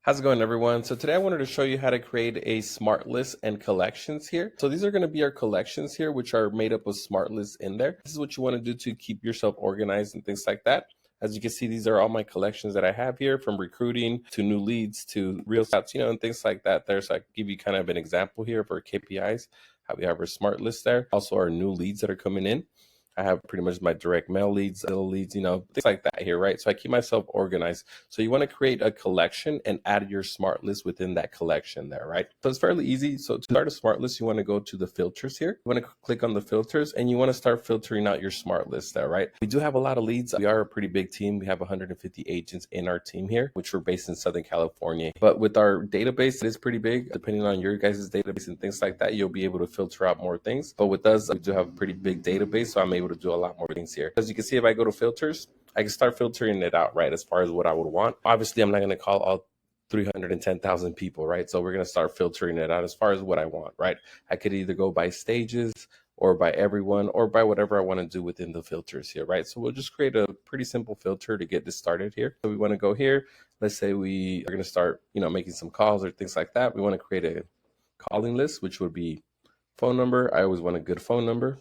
How's it going, everyone? So today I wanted to show you how to create a smart list and collections here. So these are going to be our collections here, which are made up of smart lists in there. This is what you want to do to keep yourself organized and things like that. As you can see, these are all my collections that I have here, from recruiting to new leads to real stats, and things like that there. So I can give you kind of an example here of our KPIs, how we have our smart list there. Also our new leads that are coming in. I have pretty much my direct mail leads, Zillow leads, things like that here, right? So I keep myself organized. So you want to create a collection and add your smart list within that collection there, right? So it's fairly easy. So to start a smart list, you want to go to the filters here. You want to click on the filters and you want to start filtering out your smart list there, right? We do have a lot of leads. We are a pretty big team. We have 150 agents in our team here, which we're based in Southern California. But with our database, it is pretty big. Depending on your guys' database and things like that, you'll be able to filter out more things. But with us, we do have a pretty big database, so I'm able to do a lot more things here. As you can see, if I go to filters, I can start filtering it out, right, as far as what I would want. Obviously, I'm not going to call all 310,000 people, right? So we're going to start filtering it out as far as what I want, right? I could either go by stages or by everyone or by whatever I want to do within the filters here, right? So we'll just create a pretty simple filter to get this started here. So we want to go here. Let's say we are going to start, making some calls or things like that. We want to create a calling list, which would be phone number. I always want a good phone number.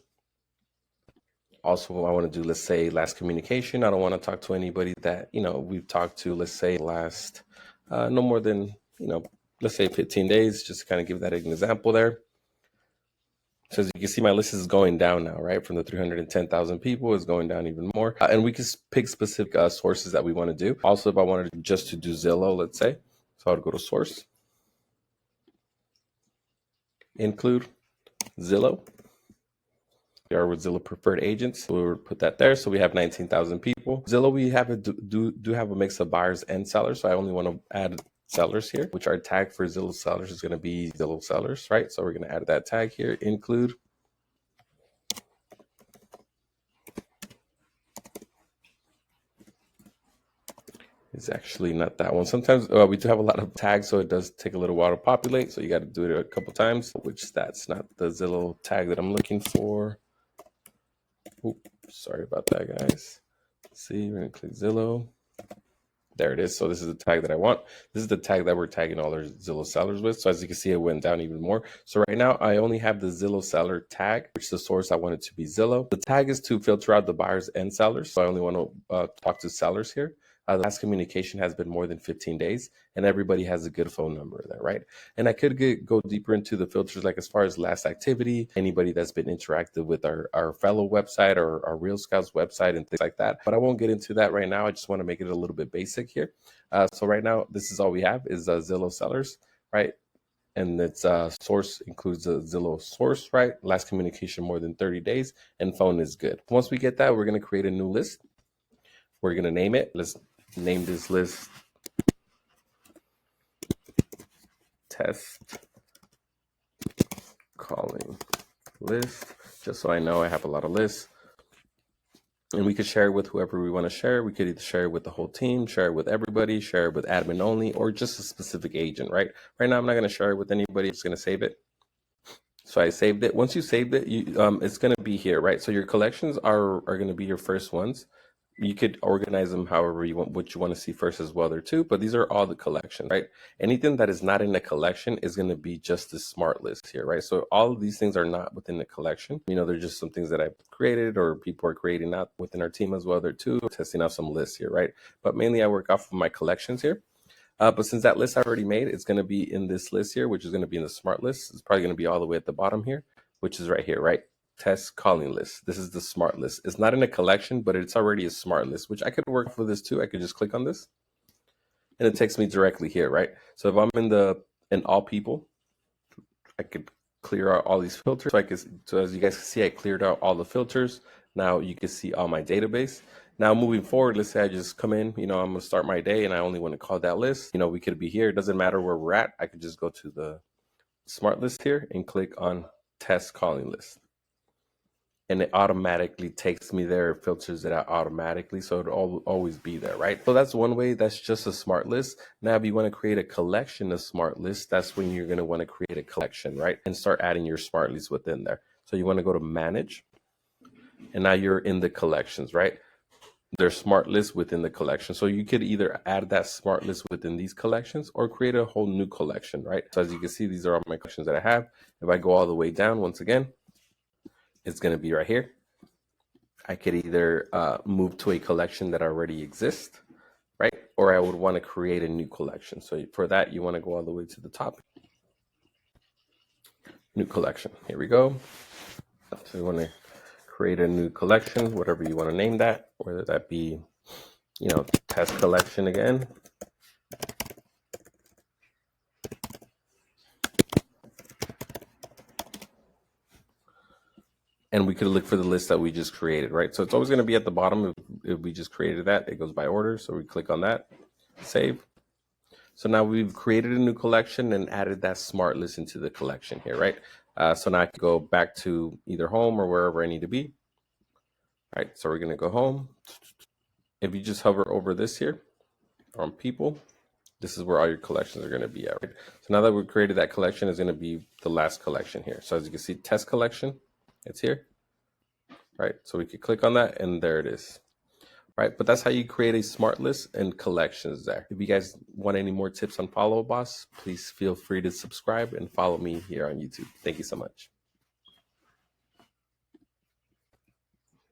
Also, I want to do, let's say, last communication. I don't want to talk to anybody that, we've talked to, let's say, last no more than, let's say 15 days, just to kind of give that an example there. So as you can see, my list is going down now, right? From the 310,000 people, it's going down even more. And we can pick specific sources that we want to do. Also, if I wanted just to do Zillow, let's say, so I would go to source, include Zillow. We are with Zillow preferred agents, so we would put that there. So we have 19,000 people. Zillow, we have do have a mix of buyers and sellers. So I only want to add sellers here, which our tag for Zillow sellers is going to be Zillow sellers, right? So we're going to add that tag here, include. It's actually not that one. Sometimes we do have a lot of tags, so it does take a little while to populate. So you got to do it a couple times, which that's not the Zillow tag that I'm looking for. Oops, sorry about that, guys. See, we're going to click Zillow. There it is. So this is the tag that I want. This is the tag that we're tagging all our Zillow sellers with. So as you can see, it went down even more. So right now I only have the Zillow seller tag, which is the source I want it to be Zillow. The tag is to filter out the buyers and sellers. So I only want to talk to sellers here. The last communication has been more than 15 days and everybody has a good phone number there, right? And I could go deeper into the filters, like as far as last activity, anybody that's been interactive with our fellow website or our Real Scouts website and things like that. But I won't get into that right now. I just want to make it a little bit basic here. So right now, this is all we have is Zillow sellers, right? And its source includes a Zillow source, right? Last communication more than 30 days and phone is good. Once we get that, we're going to create a new list. We're going to name it. Let's name this list test calling list, just so I know I have a lot of lists. And we could share it with whoever we want to share. We could either share it with the whole team, share it with everybody, share it with admin only, or just a specific agent, right? Right now, I'm not going to share it with anybody. I'm just going to save it. So I saved it. Once you saved it, it's going to be here, right? So your collections are going to be your first ones. You could organize them however you want, what you want to see first as well there too. But these are all the collections, right? Anything that is not in the collection is going to be just the smart list here, right? So all of these things are not within the collection. They're just some things that I've created or people are creating out within our team as well there too, testing out some lists here, right? But mainly I work off of my collections here. But since that list I already made, it's going to be in this list here, which is going to be in the smart list. It's probably going to be all the way at the bottom here, which is right here, right? Test calling list. This is the smart list. It's not in a collection, but it's already a smart list, which I could work for this too. I could just click on this and it takes me directly here, right? So if I'm in all people, I could clear out all these filters. So as you guys can see, I cleared out all the filters. Now you can see all my database. Now moving forward, let's say I just come in, I'm going to start my day and I only want to call that list. We could be here. It doesn't matter where we're at. I could just go to the smart list here and click on test calling list. And it automatically takes me there, filters it out automatically. So it'll always be there, right? So that's one way. That's just a smart list. Now, if you want to create a collection of smart lists, that's when you're going to want to create a collection, right? And start adding your smart lists within there. So you want to go to manage. And now you're in the collections, right? their smart list within the collection. So you could either add that smart list within these collections or create a whole new collection, right? So as you can see, these are all my collections that I have. If I go all the way down, once again, it's going to be right here. I could either move to a collection that already exists, right? Or I would want to create a new collection. So for that, you want to go all the way to the top. New collection. Here we go. So you want to create a new collection, whatever you want to name that, whether that be, test collection again. And we could look for the list that we just created, right? So it's always going to be at the bottom. If we just created that, it goes by order. So we click on that, save. So now we've created a new collection and added that smart list into the collection here, right? So now I can go back to either home or wherever I need to be. All right, so we're going to go home. If you just hover over this here on people, this is where all your collections are going to be at, right? So now that we've created that collection, is going to be the last collection here. So as you can see, test collection, it's here, right? So we could click on that and there it is, right? But that's how you create a smart list and collections there. If you guys want any more tips on Follow Boss, please feel free to subscribe and follow me here on YouTube. Thank you so much.